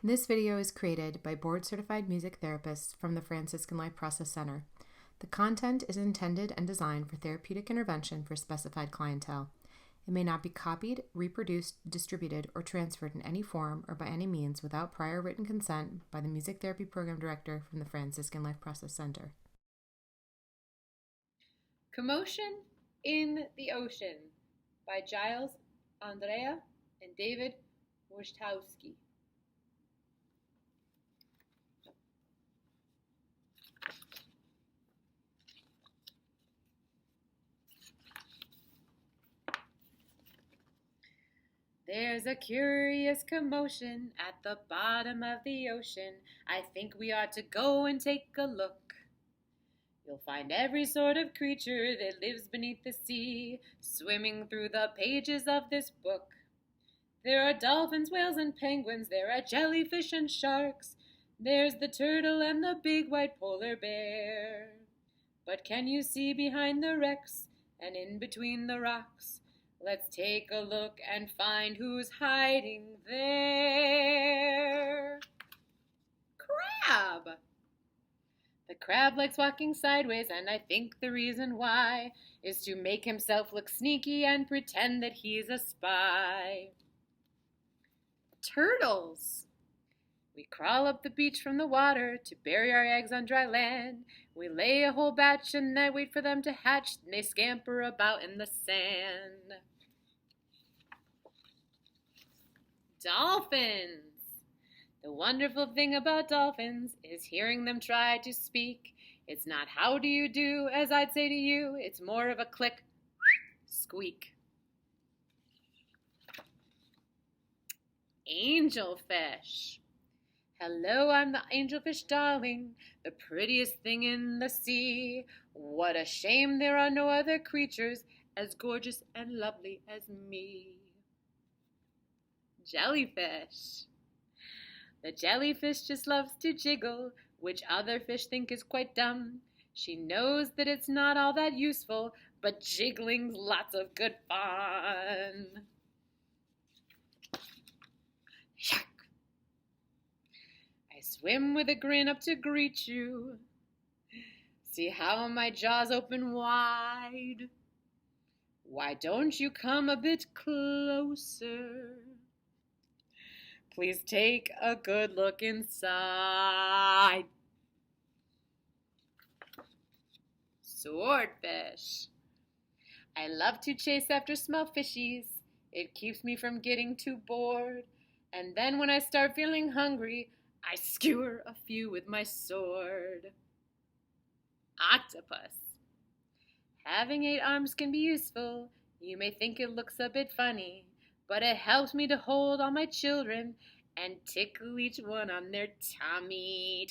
This video is created by board-certified music therapists from the Franciscan Life Process Center. The content is intended and designed for therapeutic intervention for specified clientele. It may not be copied, reproduced, distributed, or transferred in any form or by any means without prior written consent by the Music Therapy Program Director from the Franciscan Life Process Center. Commotion in the Ocean by Giles, Andrea, and David Wojtowski. There's a curious commotion at the bottom of the ocean. I think we ought to go and take a look. You'll find every sort of creature that lives beneath the sea, swimming through the pages of this book. There are dolphins, whales, and penguins. There are jellyfish and sharks. There's the turtle and the big white polar bear. But can you see behind the wrecks and in between the rocks? Let's take a look and find who's hiding there. Crab! The crab likes walking sideways, and I think the reason why is to make himself look sneaky and pretend that he's a spy. Turtles! We crawl up the beach from the water to bury our eggs on dry land. We lay a whole batch and then wait for them to hatch, and they scamper about in the sand. Dolphins! The wonderful thing about dolphins is hearing them try to speak. It's not how do you do, as I'd say to you. It's more of a click, squeak. Angelfish. Hello, I'm the angelfish darling, the prettiest thing in the sea. What a shame there are no other creatures as gorgeous and lovely as me. Jellyfish. The jellyfish just loves to jiggle, which other fish think is quite dumb. She knows that it's not all that useful, but jiggling's lots of good fun. Shark! I swim with a grin up to greet you. See how my jaws open wide? Why don't you come a bit closer? Please take a good look inside. Swordfish. I love to chase after small fishies. It keeps me from getting too bored. And then when I start feeling hungry, I skewer a few with my sword. Octopus. Having 8 arms can be useful. You may think it looks a bit funny, but it helps me to hold all my children and tickle each one on their tummy.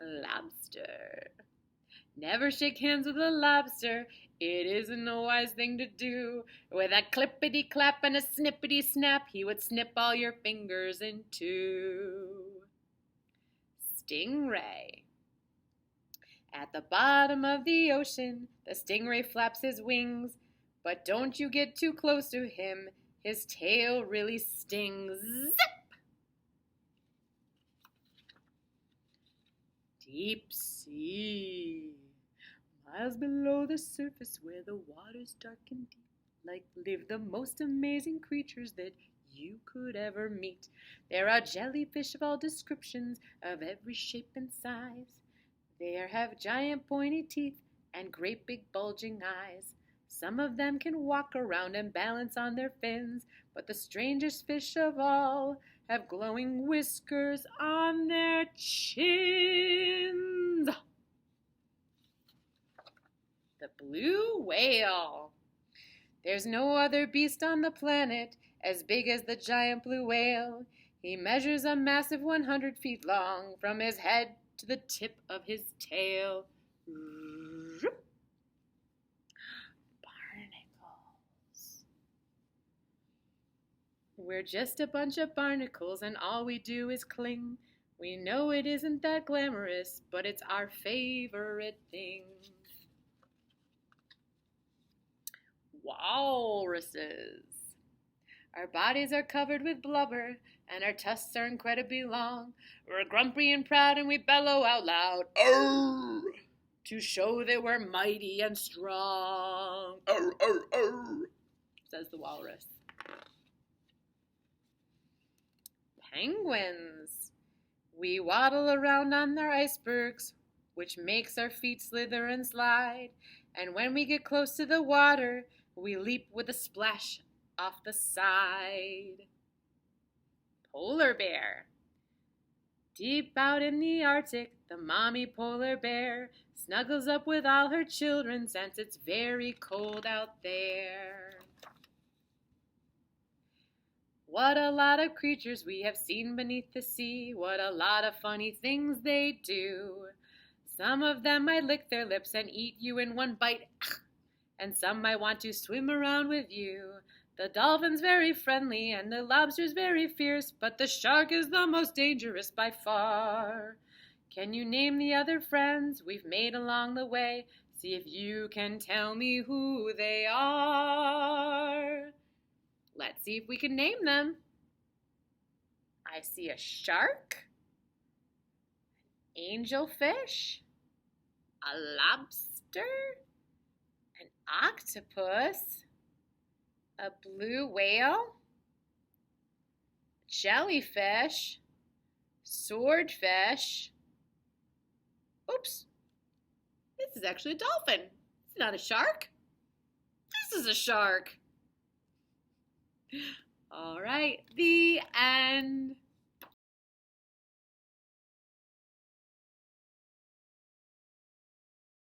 Lobster. Never shake hands with a lobster. It isn't a wise thing to do. With a clippity-clap and a snippity-snap, he would snip all your fingers in two. Stingray. At the bottom of the ocean, the stingray flaps his wings, but don't you get too close to him. His tail really stings. Zip! Deep sea. Miles below the surface where the water's dark and deep, live the most amazing creatures that you could ever meet. There are jellyfish of all descriptions, of every shape and size. They have giant pointy teeth and great big bulging eyes. Some of them can walk around and balance on their fins, but the strangest fish of all have glowing whiskers on their chins. The blue whale. There's no other beast on the planet as big as the giant blue whale. He measures a massive 100 feet long from his head to the tip of his tail. Barnacles. We're just a bunch of barnacles, and all we do is cling. We know it isn't that glamorous, but it's our favorite thing. Walruses. Our bodies are covered with blubber, and our tusks are incredibly long. We're grumpy and proud, and we bellow out loud, "Arr!" to show that we're mighty and strong. "Arr, arr, arr," says the walrus. Penguins. We waddle around on their icebergs, which makes our feet slither and slide. And when we get close to the water, we leap with a splash off the side. Polar bear. Deep out in the Arctic, the mommy polar bear snuggles up with all her children since it's very cold out there. What a lot of creatures we have seen beneath the sea. What a lot of funny things they do. Some of them might lick their lips and eat you in one bite, and some might want to swim around with you. The dolphin's very friendly and the lobster's very fierce, but the shark is the most dangerous by far. Can you name the other friends we've made along the way? See if you can tell me who they are. Let's see if we can name them. I see a shark, angelfish, a lobster, an octopus, a blue whale, jellyfish, swordfish. Oops, this is actually a dolphin. It's not a shark. This is a shark. All right, the end.